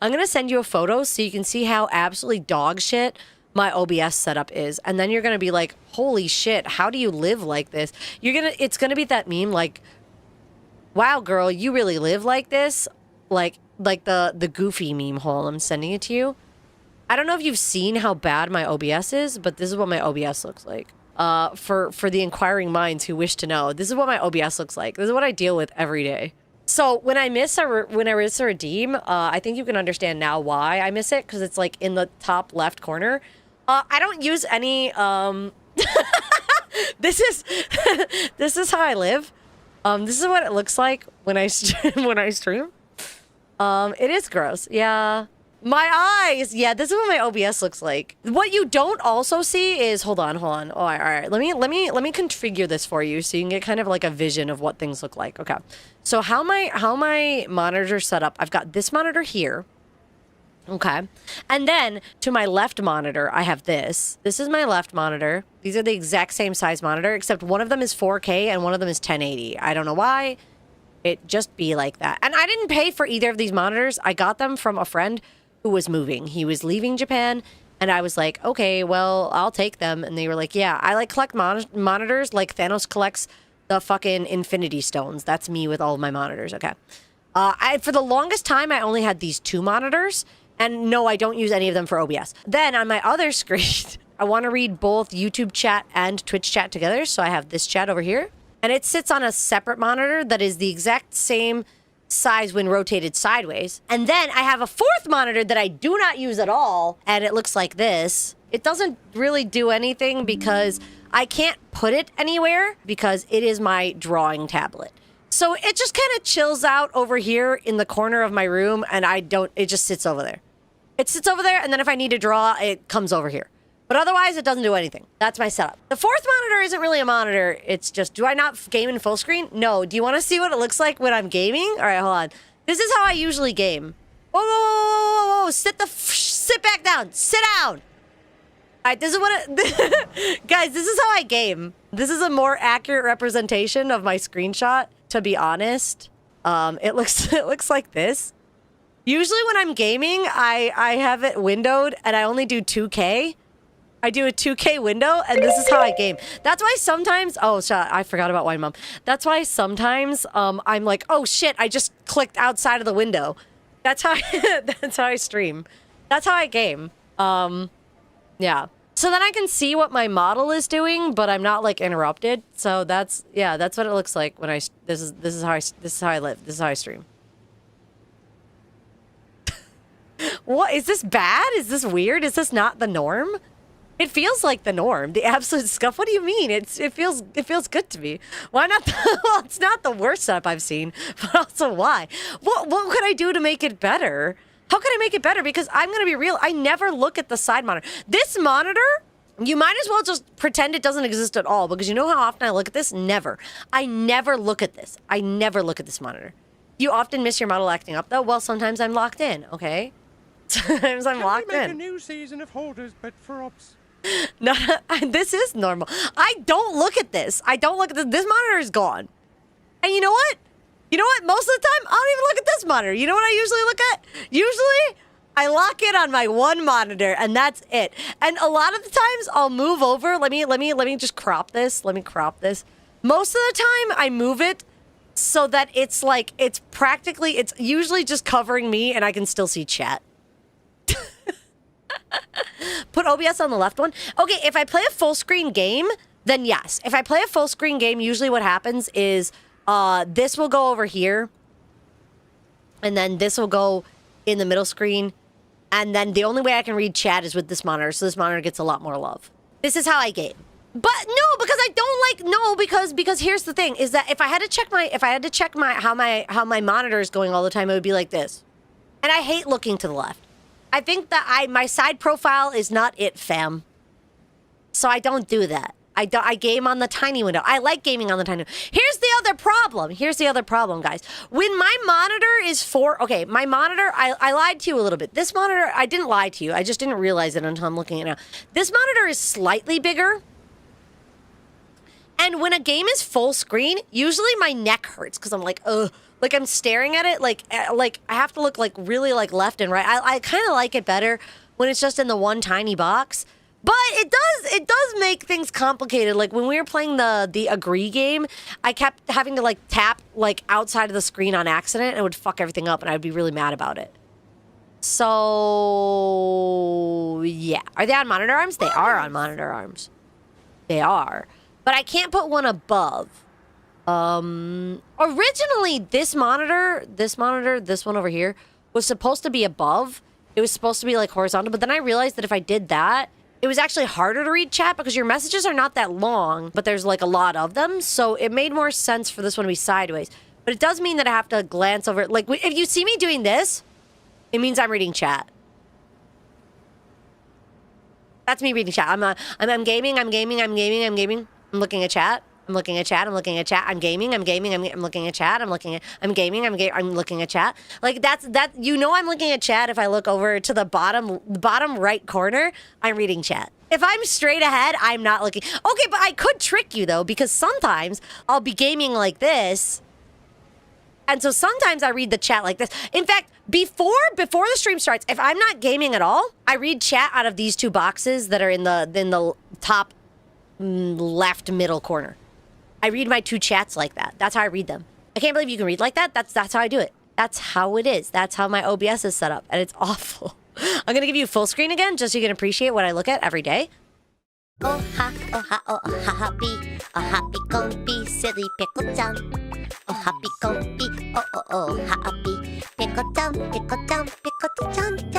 I'm going to send you a photo so you can see how absolutely dog shit my OBS setup is. And then you're going to be like, holy shit, how do you live like this? It's going to be that meme like, wow, girl, you really live like this? Like the goofy meme hole. I'm sending it to you. I don't know if you've seen how bad my OBS is, but this is what my OBS looks like. For the inquiring minds who wish to know, this is what my OBS looks like. This is what I deal with every day. So when I miss a redeem, I think you can understand now why I miss it, because it's like in the top left corner. I don't use any. This is how I live. This is what it looks like when I stream. It is gross. Yeah. My eyes. Yeah, this is what my OBS looks like. What you don't also see is hold on. Oh, all right. Let me configure this for you so you can get kind of like a vision of what things look like. Okay. So how my monitor's set up, I've got this monitor here. Okay. And then to my left monitor, I have this. This is my left monitor. These are the exact same size monitor, except one of them is 4K and one of them is 1080. I don't know why. It just be like that. And I didn't pay for either of these monitors. I got them from a friend who was moving. He was leaving Japan, and I was like, okay, well, I'll take them. And they were like, yeah, I like collect monitors like Thanos collects the fucking Infinity Stones. That's me with all of my monitors. Okay. For the longest time, I only had these 2 monitors, and no, I don't use any of them for OBS. Then on my other screen, I want to read both YouTube chat and Twitch chat together. So I have this chat over here, and it sits on a separate monitor that is the exact same size when rotated sideways. And then I have a 4th monitor that I do not use at all, and it looks like this. It doesn't really do anything because I can't put it anywhere because it is my drawing tablet. So it just kind of chills out over here in the corner of my room, and it just sits over there. It sits over there, and then if I need to draw, it comes over here. But otherwise, it doesn't do anything. That's my setup. The 4th monitor isn't really a monitor. It's just, do I not game in full screen? No. Do you want to see what it looks like when I'm gaming? All right, hold on. This is how I usually game. Whoa, whoa, whoa, whoa, whoa. Sit back down. Sit down. All right, this is what guys, this is how I game. This is a more accurate representation of my screenshot, to be honest. It looks like this. Usually when I'm gaming, I have it windowed, and I only do 2K. I do a 2K window, and this is how I game. That's why sometimes... Oh, shit, I forgot about Wine Mom. That's why sometimes I'm like, oh, shit, I just clicked outside of the window. That's how that's how I stream. That's how I game. Yeah. So then I can see what my model is doing, but I'm not, like, interrupted. So that's what it looks like when this is how I live. This is how I stream. What? Is this bad? Is this weird? Is this not the norm? It feels like the norm. The absolute scuff. What do you mean? It feels good to me. Why not? Well, it's not the worst setup I've seen, but also why? What could I do to make it better? How could I make it better? Because I'm gonna be real. I never look at the side monitor. This monitor, you might as well just pretend it doesn't exist at all, because you know how often I look at this? Never. I never look at this. I never look at this monitor. You often miss your model acting up, though. Well, sometimes I'm locked in. Okay. Sometimes I'm locked in. Can we make a new season of Hoarders, but for ops? No, this is normal. I don't look at this. I don't look at this. This monitor is gone. And you know what? Most of the time, I don't even look at this monitor. You know what I usually look at? Usually, I lock in on my one monitor, and that's it. And a lot of the times, I'll move over. Let me just crop this. Let me crop this. Most of the time, I move it so that it's usually just covering me, and I can still see chat. Put OBS on the left one. Okay, if I play a full screen game, then yes. If I play a full screen game, usually what happens is this will go over here, and then this will go in the middle screen, and then the only way I can read chat is with this monitor, so this monitor gets a lot more love. This is how I game. But no, because here's the thing, is that if I had to check how my monitor is going all the time, it would be like this. And I hate looking to the left. I think that my side profile is not it, fam. So I don't do that. I game on the tiny window. I like gaming on the tiny window. Here's the other problem, guys. When my monitor is okay, my monitor, I lied to you a little bit. This monitor, I didn't lie to you. I just didn't realize it until I'm looking at it now. This monitor is slightly bigger. And when a game is full screen, usually my neck hurts because I'm like, ugh. like I'm staring at it, like I have to look like really like left and right. I kind of like it better when it's just in the one tiny box. But it does make things complicated. Like when we were playing the agree game, I kept having to like tap like outside of the screen on accident and it would fuck everything up and I would be really mad about it. So yeah. Are they on monitor arms? They are on monitor arms. They are. But I can't put one above. Originally this monitor, this one over here, was supposed to be above. It was supposed to be like horizontal, but then I realized that if I did that, it was actually harder to read chat because your messages are not that long, but there's like a lot of them. So it made more sense for this one to be sideways. But it does mean that I have to glance over it. Like if you see me doing this, it means I'm reading chat. That's me reading chat. I'm gaming. I'm looking at chat. I'm looking at chat. I'm looking at chat. I'm gaming. I'm looking at chat. I'm looking at chat. Like that. You know, I'm looking at chat. If I look over to the bottom right corner, I'm reading chat. If I'm straight ahead, I'm not looking. Okay, but I could trick you though, because sometimes I'll be gaming like this, and so sometimes I read the chat like this. In fact, before the stream starts, if I'm not gaming at all, I read chat out of these two boxes that are in the top left middle corner. I read my two chats like that. That's how I read them. I can't believe you can read like that. That's how I do it. That's how it is. That's how my OBS is set up, and it's awful. I'm gonna give you full screen again, just so you can appreciate what I look at every day. Oh ha, oh ha, oh ha, happy, oh happy, comfy, silly pickle-chan. Oh happy, comfy, oh happy, pickle-chan, pickle-chan, pickle-chan,